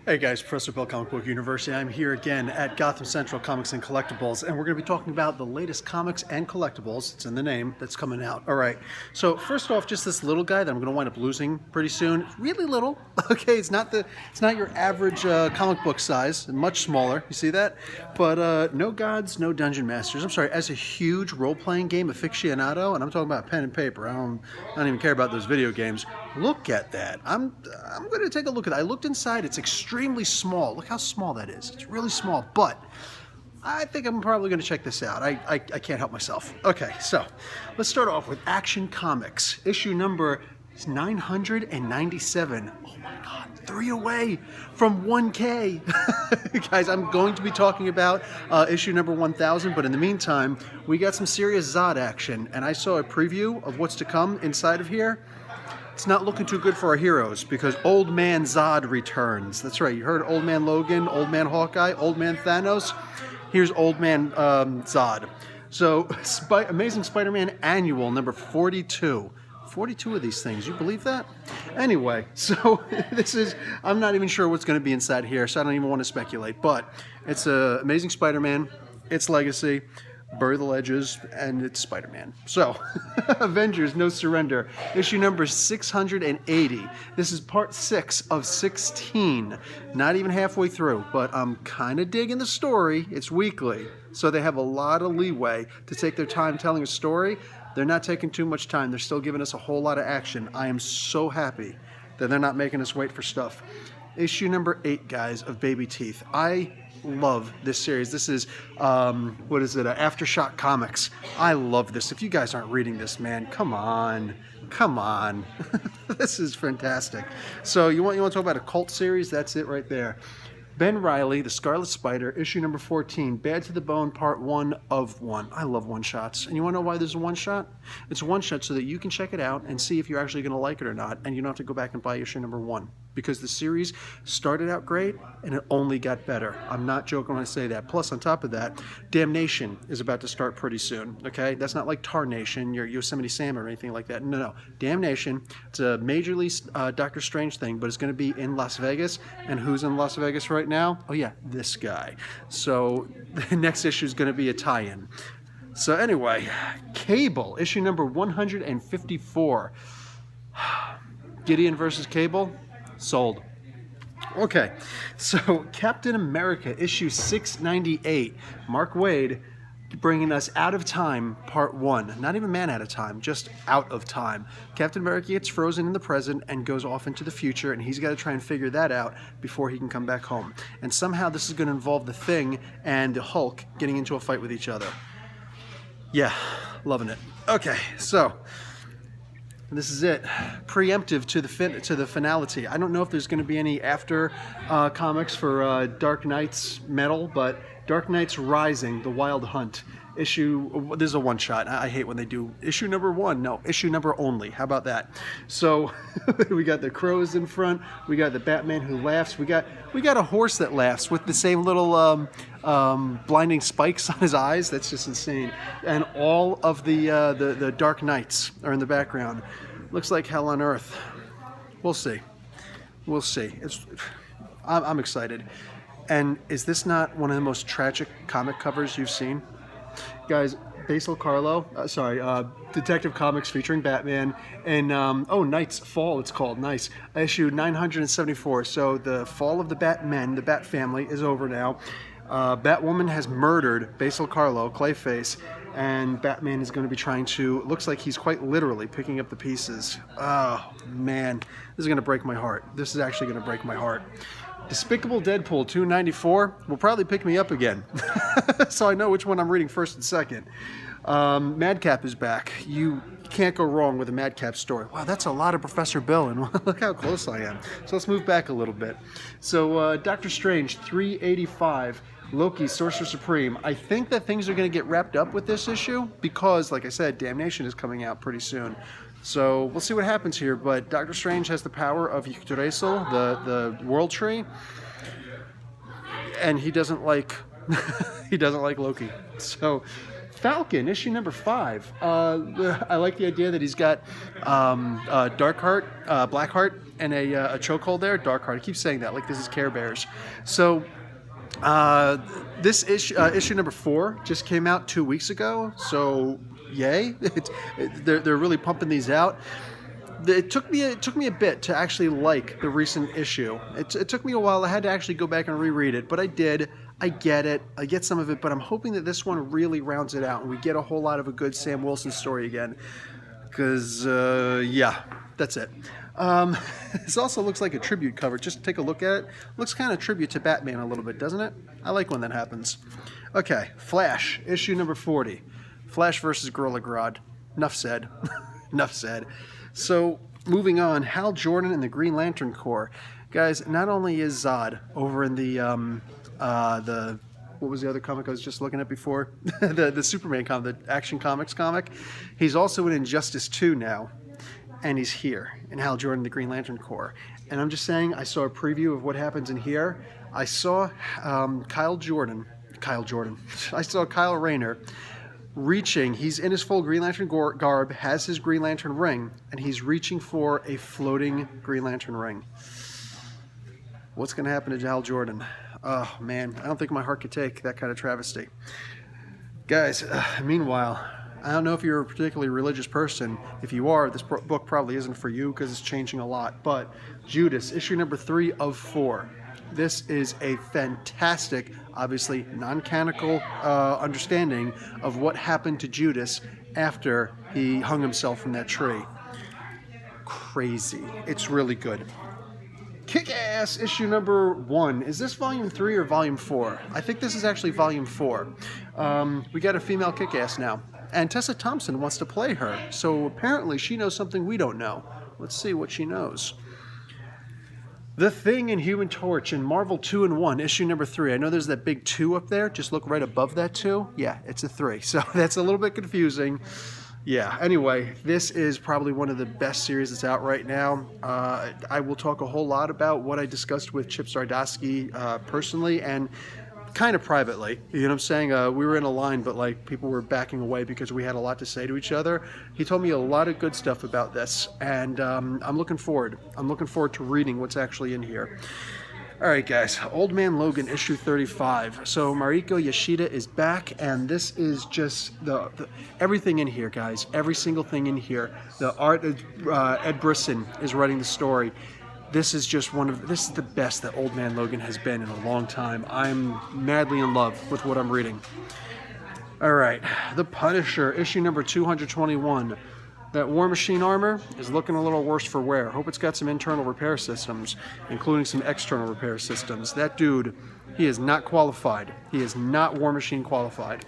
Hey guys, Professor Bill, Comic Book University. I'm here again at Gotham Central Comics and Collectibles, and we're going to be talking about the latest comics and collectibles, it's in the name, that's coming out. All right, so first off, just this little guy that I'm going to wind up losing pretty soon. It's really little, okay? It's not your average comic book size, much smaller. You see that? But no gods, no dungeon masters. I'm sorry, as a huge role-playing game aficionado, and I'm talking about pen and paper. I don't even care about those video games. Look at that. I'm going to take a look at that. I looked inside. It's extremely small. Look how small that is. It's really small, but I think I'm probably going to check this out. I can't help myself. Okay, so let's start off with Action Comics, issue number 997. Oh my God, 3 away from 1K. Guys, I'm going to be talking about issue number 1000, but in the meantime, we got some serious Zod action, and I saw a preview of what's to come inside of here. It's not looking too good for our heroes because Old Man Zod returns. That's right, you heard Old Man Logan, Old Man Hawkeye, Old Man Thanos. Here's Old Man Zod. So, Amazing Spider-Man Annual number 42. 42 of these things, you believe that? Anyway, so I'm not even sure what's going to be inside here, so I don't even want to speculate. But it's Amazing Spider-Man, its legacy, Bury the Ledges, and it's Spider-Man. So, Avengers No Surrender, issue number 680. This is part 6 of 16. Not even halfway through, but I'm kind of digging the story. It's weekly, so they have a lot of leeway to take their time telling a story. They're not taking too much time. They're still giving us a whole lot of action. I am so happy that they're not making us wait for stuff. Issue number 8, guys, of Baby Teeth. I love this series. This is, Aftershock Comics. I love this. If you guys aren't reading this, man, come on. Come on. This is fantastic. So you want to talk about a cult series? That's it right there. Ben Reilly, The Scarlet Spider, issue number 14, Bad to the Bone, part 1 of 1. I love one-shots. And you want to know why there's a one-shot? It's a one-shot so that you can check it out and see if you're actually going to like it or not, and you don't have to go back and buy issue number 1. Because the series started out great, and it only got better. I'm not joking when I say that. Plus, on top of that, Damnation is about to start pretty soon, okay? That's not like Tarnation, your Yosemite Sam or anything like that. No. Damnation, it's a majorly Doctor Strange thing, but it's going to be in Las Vegas. And who's in Las Vegas right now? Oh, yeah, this guy. So the next issue is going to be a tie-in. So anyway, Cable, issue number 154. Gideon versus Cable. Sold. Okay, so Captain America, issue 698. Mark Waid bringing us Out of Time, part 1. Not even Man Out of Time, just Out of Time. Captain America gets frozen in the present and goes off into the future, and he's got to try and figure that out before he can come back home. And somehow this is going to involve the Thing and the Hulk getting into a fight with each other. Yeah, loving it. Okay, so this is it. Preemptive to the finality. I don't know if there's going to be any after comics for Dark Knight's Metal, but Dark Knight's Rising, The Wild Hunt. Issue, this is a one-shot. I hate when they do issue number 1. No, issue number only. How about that? So we got the crows in front. We got the Batman who laughs. We got a horse that laughs with the same little blinding spikes on his eyes. That's just insane. And all of the Dark Knights are in the background. Looks like hell on earth. We'll see. We'll see. I'm excited. And is this not one of the most tragic comic covers you've seen? Guys, Basil Carlo, Detective Comics featuring Batman, and Knight's Fall, it's called. Nice. Issue 974. So the fall of the Batmen, the Bat family, is over now. Batwoman has murdered Basil Carlo, Clayface, and Batman is going to be trying to, looks like he's quite literally picking up the pieces. Oh, man. This is going to break my heart. This is actually going to break my heart. Despicable Deadpool 294 will probably pick me up again. So I know which one I'm reading first and second. Madcap is back. You can't go wrong with a Madcap story. Wow, that's a lot of Professor Bill, and look how close I am. So let's move back a little bit. So Doctor Strange 385. Loki, Sorcerer Supreme. I think that things are going to get wrapped up with this issue because, like I said, Damnation is coming out pretty soon. So we'll see what happens here, but Doctor Strange has the power of Yggdrasil, the World Tree, and he doesn't like Loki. So Falcon, issue number 5. I like the idea that he's got Blackheart, and a chokehold there. Darkheart. I keep saying that like this is Care Bears. So this issue number 4 just came out 2 weeks ago. So yay! They're really pumping these out. It took me a bit to actually like the recent issue. It took me a while. I had to actually go back and reread it, but I did. I get it. I get some of it, but I'm hoping that this one really rounds it out and we get a whole lot of a good Sam Wilson story again. Because, yeah, that's it. This also looks like a tribute cover. Just take a look at it. Looks kind of tribute to Batman a little bit, doesn't it? I like when that happens. Okay, Flash, issue number 40. Flash versus Gorilla Grodd. Enough said. Enough said. So, moving on, Hal Jordan and the Green Lantern Corps. Guys, not only is Zod over in the what was the other comic I was just looking at before? the Superman comic, the Action Comics comic. He's also in Injustice 2 now, and he's here in Hal Jordan, the Green Lantern Corps. And I'm just saying, I saw a preview of what happens in here. I saw Kyle Jordan. I saw Kyle Rayner reaching. He's in his full Green Lantern garb, has his Green Lantern ring, and he's reaching for a floating Green Lantern ring. What's going to happen to Hal Jordan? Oh, man, I don't think my heart could take that kind of travesty. Guys, meanwhile, I don't know if you're a particularly religious person. If you are, this book probably isn't for you because it's changing a lot. But Judas, issue number 3 of 4. This is a fantastic, obviously non-canonical understanding of what happened to Judas after he hung himself from that tree. Crazy. It's really good. Kick-Ass, issue number 1. Is this volume 3 or volume 4? I think this is actually volume 4. We got a female Kick-Ass now. And Tessa Thompson wants to play her. So apparently she knows something we don't know. Let's see what she knows. The Thing and Human Torch in Marvel 2-in-1, issue number 3. I know there's that big 2 up there. Just look right above that 2. Yeah, it's a 3. So that's a little bit confusing. Yeah, anyway, this is probably one of the best series that's out right now. I will talk a whole lot about what I discussed with Chip Zdarsky personally and kind of privately. You know what I'm saying? We were in a line, but like people were backing away because we had a lot to say to each other. He told me a lot of good stuff about this, and I'm looking forward. I'm looking forward to reading what's actually in here. All right, guys, Old Man Logan, issue 35. So Mariko Yashida is back, and this is just the everything in here, guys. Every single thing in here. The art, Ed Brisson is writing the story. This is just this is the best that Old Man Logan has been in a long time. I'm madly in love with what I'm reading. All right, The Punisher, issue number 221. That War Machine armor is looking a little worse for wear. Hope it's got some internal repair systems, including some external repair systems. That dude, he is not qualified. He is not War Machine qualified.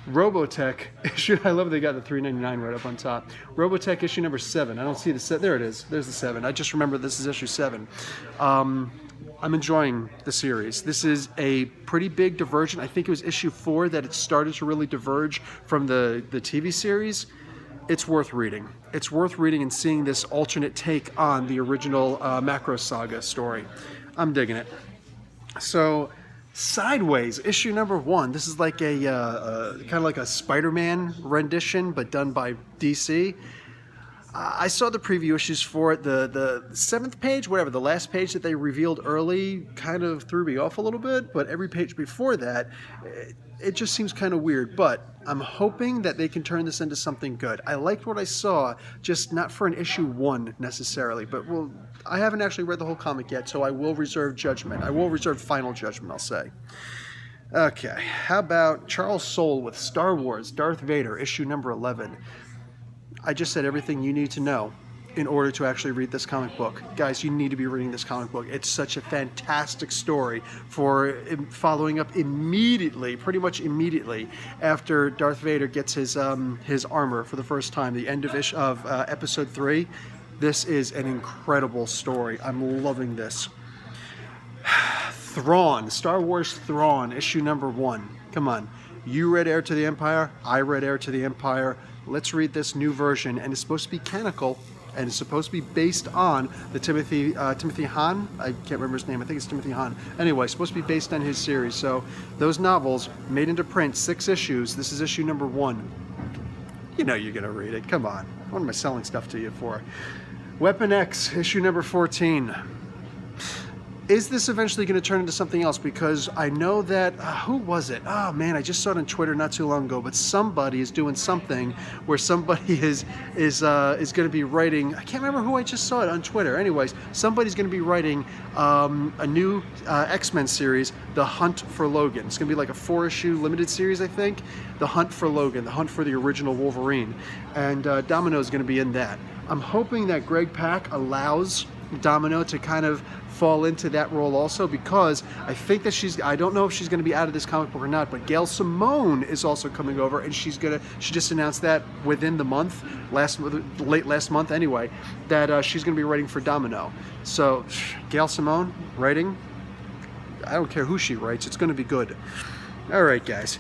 Robotech issue, I love they got the $3.99 right up on top. Robotech issue number 7. I don't see the set. There it is. There's the 7. I just remember this is issue 7. I'm enjoying the series. This is a pretty big diversion. I think it was issue 4 that it started to really diverge from the TV series. It's worth reading. It's worth reading and seeing this alternate take on the original Macro Saga story. I'm digging it. So, Sideways, issue number 1. This is like a kind of like a Spider-Man rendition, but done by DC. I saw the preview issues for it. The 7th page, whatever, the last page that they revealed early kind of threw me off a little bit, but every page before that, it just seems kind of weird. But I'm hoping that they can turn this into something good. I liked what I saw, just not for an issue 1 necessarily, but well, I haven't actually read the whole comic yet, so I will reserve judgment. I will reserve final judgment, I'll say. Okay, how about Charles Soule with Star Wars, Darth Vader, issue number 11. I just said everything you need to know in order to actually read this comic book. Guys, you need to be reading this comic book. It's such a fantastic story for following up immediately, pretty much immediately, after Darth Vader gets his armor for the first time, the end of episode 3. This is an incredible story. I'm loving this. Thrawn, Star Wars Thrawn, issue number 1. Come on. You read Heir to the Empire. I read Heir to the Empire. Let's read this new version, and it's supposed to be canonical. and it's supposed to be based on the Timothy Hahn. I can't remember his name. I think it's Timothy Hahn. Anyway, supposed to be based on his series. So those novels made into print, 6 issues. This is issue number 1. You know you're gonna read it. Come on. What am I selling stuff to you for? Weapon X, issue number 14. Is this eventually going to turn into something else? Because I know that, who was it? Oh man, I just saw it on Twitter not too long ago, but somebody is doing something where somebody is going to be writing, I can't remember who I just saw it on Twitter. Anyways, somebody's going to be writing a new X-Men series, The Hunt for Logan. It's going to be like a 4-issue limited series, I think. The Hunt for Logan, the hunt for the original Wolverine. And Domino is going to be in that. I'm hoping that Greg Pak allows Domino to kind of fall into that role also, because I think that I don't know if she's going to be out of this comic book or not, but Gail Simone is also coming over, and she just announced that within the month, late last month anyway, that she's going to be writing for Domino. So Gail Simone writing, I don't care who she writes, it's going to be good. All right, guys.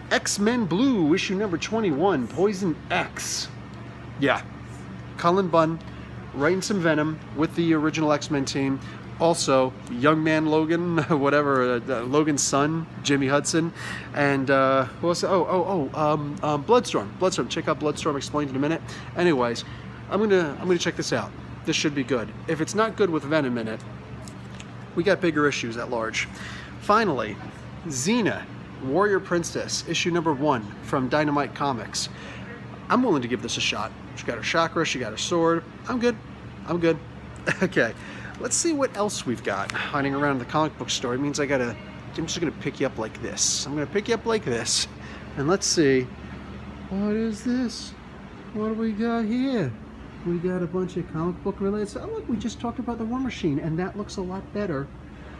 X-Men Blue, issue number 21, Poison X. Yeah, Cullen Bunn writing some Venom with the original X-Men team. Also, Young Man Logan, whatever, Logan's son, Jimmy Hudson, and Bloodstorm. Bloodstorm. Check out Bloodstorm Explained in a minute. Anyways, I'm gonna check this out. This should be good. If it's not good with Venom in it, we got bigger issues at large. Finally, Xena, Warrior Princess, issue number 1 from Dynamite Comics. I'm willing to give this a shot. She got her chakra, she got her sword. I'm good. Okay, let's see what else we've got hiding around in the comic book store. It means I'm just gonna pick you up like this. I'm gonna pick you up like this, and let's see. What is this? What do we got here? We got a bunch of comic book related stuff. Oh look, we just talked about the War Machine, and that looks a lot better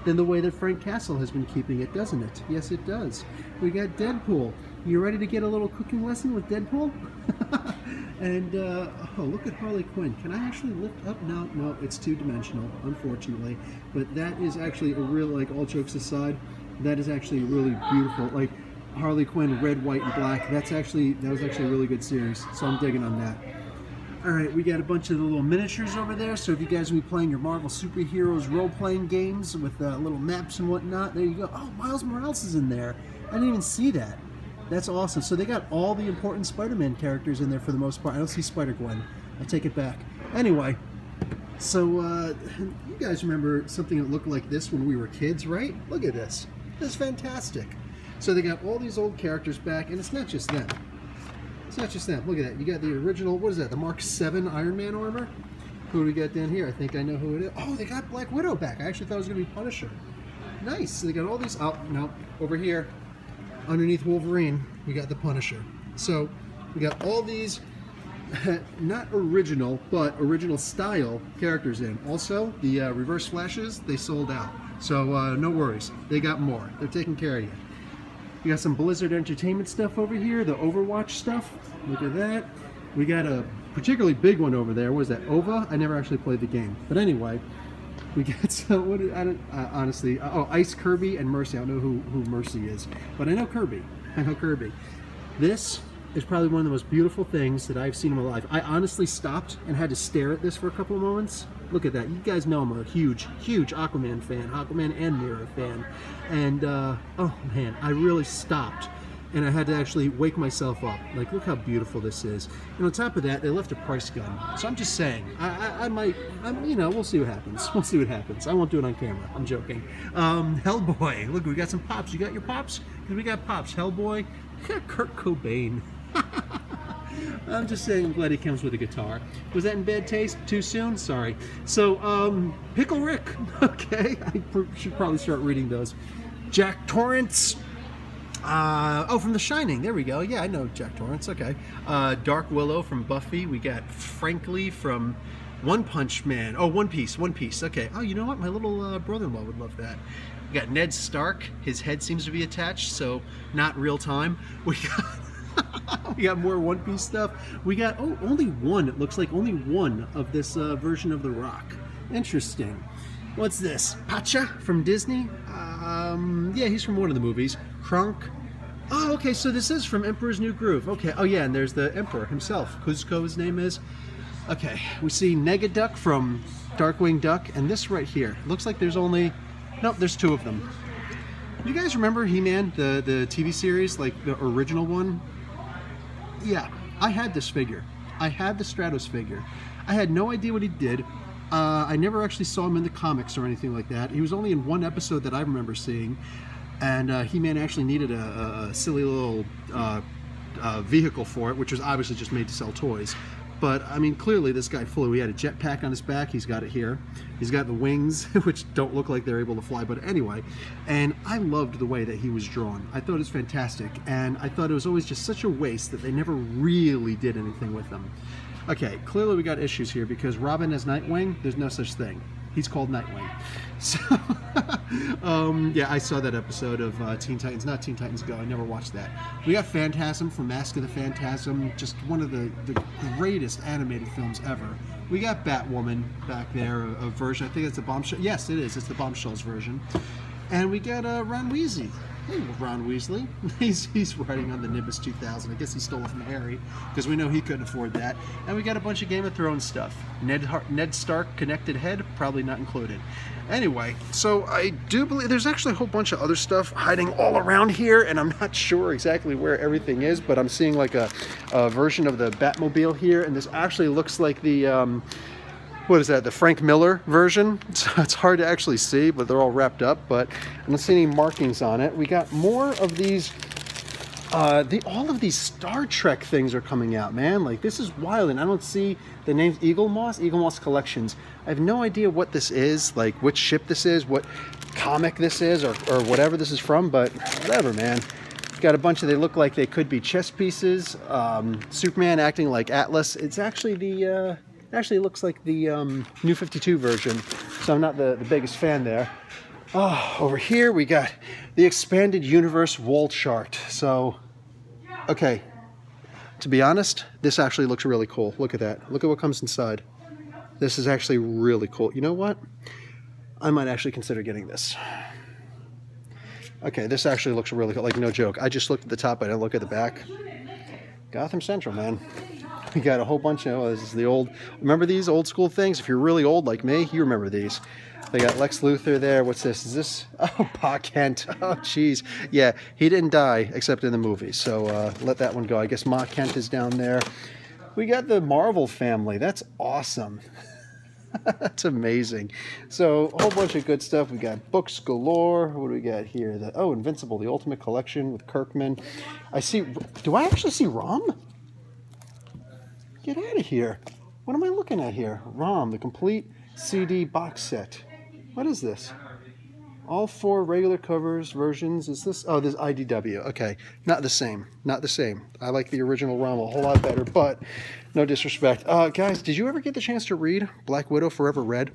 than the way that Frank Castle has been keeping it, doesn't it? Yes, it does. We got Deadpool. You ready to get a little cooking lesson with Deadpool? And, oh, look at Harley Quinn. Can I actually lift up? No, it's two-dimensional, unfortunately. But that is actually a real, like, all jokes aside, that is actually really beautiful. Like, Harley Quinn, red, white, and black. That was actually a really good series, so I'm digging on that. All right, we got a bunch of the little miniatures over there, so if you guys will be playing your Marvel Superheroes role-playing games with little maps and whatnot, there you go. Oh, Miles Morales is in there. I didn't even see that. That's awesome. So they got all the important Spider-Man characters in there for the most part. I don't see Spider-Gwen. I take it back. Anyway, so you guys remember something that looked like this when we were kids, right? Look at this. This is fantastic. So they got all these old characters back, and it's not just them. It's not just them. Look at that. You got the original, what is that, the Mark 7 Iron Man armor? Who do we got down here? I think I know who it is. Oh, they got Black Widow back. I actually thought it was going to be Punisher. Nice. So they got all these, oh, no, over here. Underneath Wolverine, we got the Punisher. So we got all these not original, but original style characters in. Also, the Reverse Flashes, they sold out. So no worries. They got more. They're taking care of you. We got some Blizzard Entertainment stuff over here, the Overwatch stuff. Look at that. We got a particularly big one over there. What is that, OVA? I never actually played the game. But anyway, we got some, honestly, Ice Kirby and Mercy. I don't know who Mercy is, but I know Kirby. This is probably one of the most beautiful things that I've seen in my life. I honestly stopped and had to stare at this for a couple of moments. Look at that. You guys know I'm a huge Aquaman fan, Aquaman and Mirror fan. And, oh man, I really stopped. And I had to actually wake myself up. Like, look how beautiful this is. And on top of that, they left a price gun. So I'm just saying, I might, we'll see what happens. We'll see what happens. I won't do it on camera. I'm joking. Hellboy. Look, we got some pops. You got your pops? Because we got pops. Hellboy. We got Kurt Cobain. I'm just saying, I'm glad he comes with a guitar. Was that in bad taste? Too soon? Sorry. So, Pickle Rick. Okay. I should probably start reading those. Jack Torrance. From The Shining. There we go. Yeah, I know Jack Torrance. Okay. Dark Willow from Buffy. We got Frankly from One Punch Man. Oh, One Piece. Okay. Oh, you know what? My little brother-in-law would love that. We got Ned Stark. His head seems to be attached, so not real time. We got more One Piece stuff. We got, only one. It looks like only one of this version of The Rock. Interesting. What's this? Pacha from Disney? Yeah, he's from one of the movies. Krunk. Oh, okay, so this is from Emperor's New Groove. Okay, oh yeah, and there's the Emperor himself. Kuzco, his name is. Okay, we see Negaduck from Darkwing Duck, and this right here. Looks like there's only... Nope, there's two of them. You guys remember He-Man, the TV series, like the original one? Yeah, I had this figure. I had the Stratos figure. I had no idea what he did. I never actually saw him in the comics or anything like that. He was only in one episode that I remember seeing, and He-Man actually needed a silly little vehicle for it, which was obviously just made to sell toys. But, I mean, clearly this guy flew. He had a jetpack on his back. He's got it here. He's got the wings, which don't look like they're able to fly, but anyway. And I loved the way that he was drawn. I thought it was fantastic. And I thought it was always just such a waste that they never really did anything with them. Okay, clearly we got issues here because Robin as Nightwing, there's no such thing. He's called Nightwing. So, yeah, I saw that episode of Teen Titans. Not Teen Titans Go. I never watched that. We got Phantasm from Mask of the Phantasm. Just one of the greatest animated films ever. We got Batwoman back there, a version. I think it's a Bombshell. Yes, it is. It's the Bombshells version. And we got Ron Weasley. Hey, Ron Weasley. He's riding on the Nimbus 2000. I guess he stole it from Harry, because we know he couldn't afford that. And we got a bunch of Game of Thrones stuff. Ned Stark connected head, probably not included. Anyway, so I do believe there's actually a whole bunch of other stuff hiding all around here, and I'm not sure exactly where everything is, but I'm seeing like a version of the Batmobile here, and this actually looks like the... what is that, the Frank Miller version? So it's hard to actually see, but they're all wrapped up, but I don't see any markings on it. We got more of these, all of these Star Trek things are coming out, man. Like, this is wild, and I don't see the names Eagle Moss Collections. I have no idea what this is, like which ship this is, what comic this is, or whatever this is from, but whatever, man. Got a bunch of, they look like they could be chess pieces. Superman acting like Atlas. It's actually the, actually looks like the New 52 version, so I'm not the biggest fan there. Oh, over here we got the Expanded Universe wall chart. So, okay, to be honest, this actually looks really cool. Look at that. Look at what comes inside. This is actually really cool. You know what? I might actually consider getting this. Okay, this actually looks really cool. Like, no joke. I just looked at the top, I didn't look at the back. Gotham Central, man. We got a whole bunch of, this is the old, remember these old school things? If you're really old like me, you remember these. They got Lex Luthor there. What's this? Is this, oh, Pa Kent. Oh, jeez. Yeah, he didn't die except in the movie, so let that one go. I guess Ma Kent is down there. We got the Marvel family. That's awesome. That's amazing. So a whole bunch of good stuff. We got books galore. What do we got here? Invincible, the Ultimate Collection with Kirkman. I see, do I actually see Rom? Get out of here. What am I looking at here? ROM, the complete CD box set. What is this? All 4 regular covers versions. Is this? Oh, this is IDW. Okay, not the same. Not the same. I like the original ROM a whole lot better, but no disrespect. Guys, did you ever get the chance to read Black Widow Forever Red?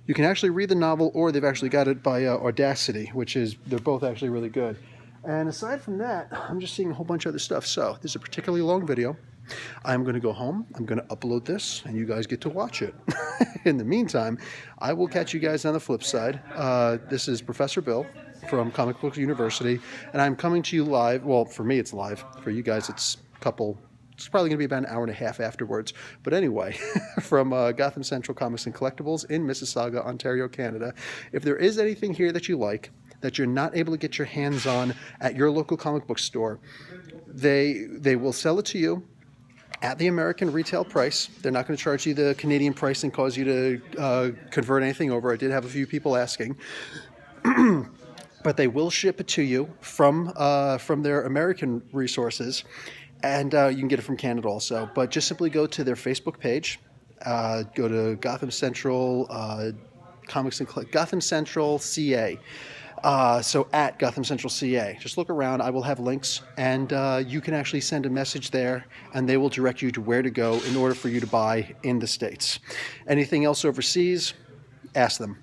You can actually read the novel, or they've actually got it by Audacity, which is, they're both actually really good. And aside from that, I'm just seeing a whole bunch of other stuff. So this is a particularly long video. I'm going to go home, I'm going to upload this, and you guys get to watch it. In the meantime, I will catch you guys on the flip side. This is Professor Bill from Comic Book University, and I'm coming to you live. Well, for me it's live. For you guys it's it's probably going to be about an hour and a half afterwards. But anyway, from Gotham Central Comics and Collectibles in Mississauga, Ontario, Canada. If there is anything here that you like, that you're not able to get your hands on at your local comic book store, they will sell it to you at the American retail price. They're not going to charge you the Canadian price and cause you to convert anything over. I did have a few people asking. But they will ship it to you from their American resources, and you can get it from Canada also. But just simply go to their Facebook page, go to Gotham Central Comics and Gotham Central CA. So at Gotham Central CA, just look around. I will have links, and you can actually send a message there, and they will direct you to where to go in order for you to buy in the States. Anything else overseas, ask them.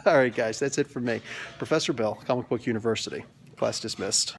All right, guys, that's it for me. Professor Bill, Comic Book University. Class dismissed.